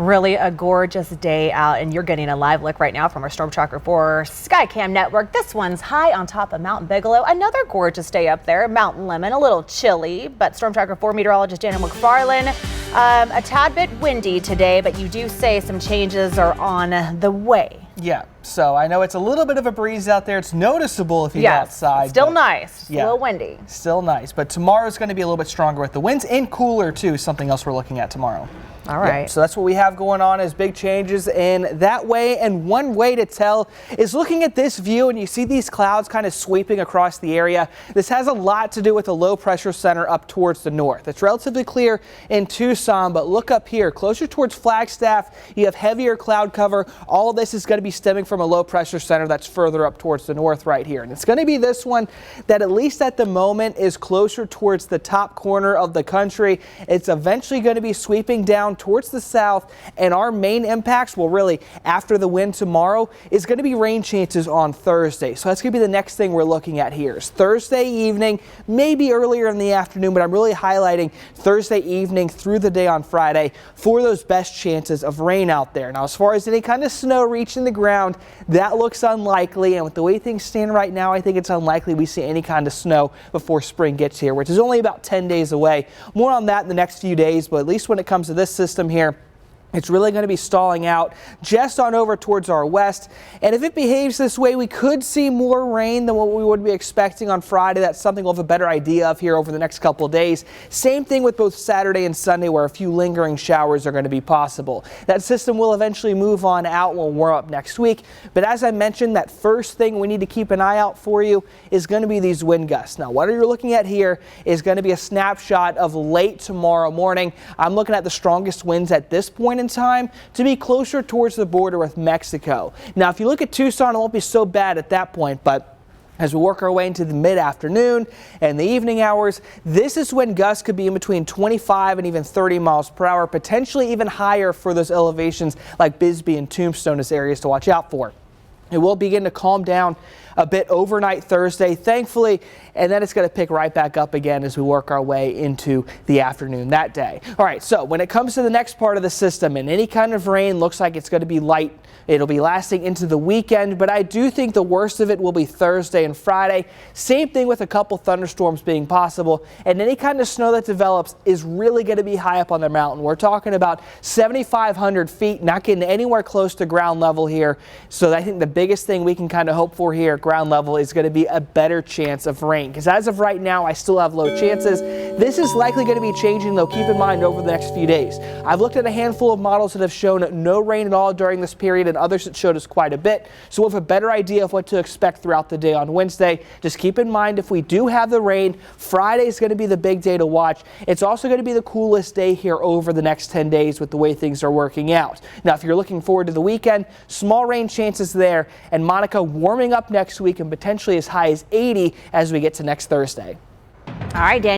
Really a gorgeous day out, and you're getting a live look right now from our Storm Tracker 4 Skycam network. This one's high on top of Mount Bigelow. Another gorgeous day up there, Mountain Lemon. A little chilly, but Storm Tracker 4 meteorologist Daniel McFarland, a tad bit windy today, but you do say some changes are on the way. Yeah, so I know it's a little bit of a breeze out there. It's noticeable if you go outside. Still nice. Yeah, a little windy. Still nice, but tomorrow's going to be a little bit stronger with the winds and cooler too. Something else we're looking at tomorrow. All right. Yeah, so that's what we have going on is big changes in that way. And one way to tell is looking at this view, and you see these clouds kind of sweeping across the area. This has a lot to do with the low pressure center up towards the north. It's relatively clear in Tucson, but look up here closer towards Flagstaff. You have heavier cloud cover. All of this is going to be stemming from a low pressure center that's further up towards the north right here. And it's going to be this one that at least at the moment is closer towards the top corner of the country. It's eventually going to be sweeping down towards the south, and our main impacts, well, really after the wind tomorrow, is going to be rain chances on Thursday. So that's going to be the next thing we're looking at here is Thursday evening, maybe earlier in the afternoon, but I'm really highlighting Thursday evening through the day on Friday for those best chances of rain out there. Now, as far as any kind of snow reaching the ground, that looks unlikely, and with the way things stand right now, I think it's unlikely we see any kind of snow before spring gets here, which is only about 10 days away. More on that in the next few days, but at least when it comes to this system here, it's really going to be stalling out just on over towards our west. And if it behaves this way, we could see more rain than what we would be expecting on Friday. That's something we'll have a better idea of here over the next couple of days. Same thing with both Saturday and Sunday, where a few lingering showers are going to be possible. That system will eventually move on out when we're up next week. But as I mentioned, that first thing we need to keep an eye out for you is going to be these wind gusts. Now, what you're looking at here is going to be a snapshot of late tomorrow morning. I'm looking at the strongest winds at this point in time to be closer towards the border with Mexico. Now, if you look at Tucson, it won't be so bad at that point, but as we work our way into the mid-afternoon and the evening hours, this is when gusts could be in between 25 and even 30 miles per hour, potentially even higher for those elevations like Bisbee and Tombstone as areas to watch out for. It will begin to calm down a bit overnight Thursday, thankfully, and then it's going to pick right back up again as we work our way into the afternoon that day. All right, so when it comes to the next part of the system, and any kind of rain looks like it's going to be light. It'll be lasting into the weekend, but I do think the worst of it will be Thursday and Friday. Same thing with a couple thunderstorms being possible, and any kind of snow that develops is really going to be high up on the mountain. We're talking about 7,500 feet, not getting anywhere close to ground level here. So I think the biggest thing we can kind of hope for here at ground level is going to be a better chance of rain, because as of right now, I still have low chances. This is likely going to be changing, though. Keep in mind over the next few days. I've looked at a handful of models that have shown no rain at all during this period, and others that showed us quite a bit. So we'll have a better idea of what to expect throughout the day on Wednesday. Just keep in mind, if we do have the rain, Friday is going to be the big day to watch. It's also going to be the coolest day here over the next 10 days with the way things are working out. Now, if you're looking forward to the weekend, small rain chances there, and Monica warming up next week and potentially as high as 80 as we get to next Thursday. All right, Dan.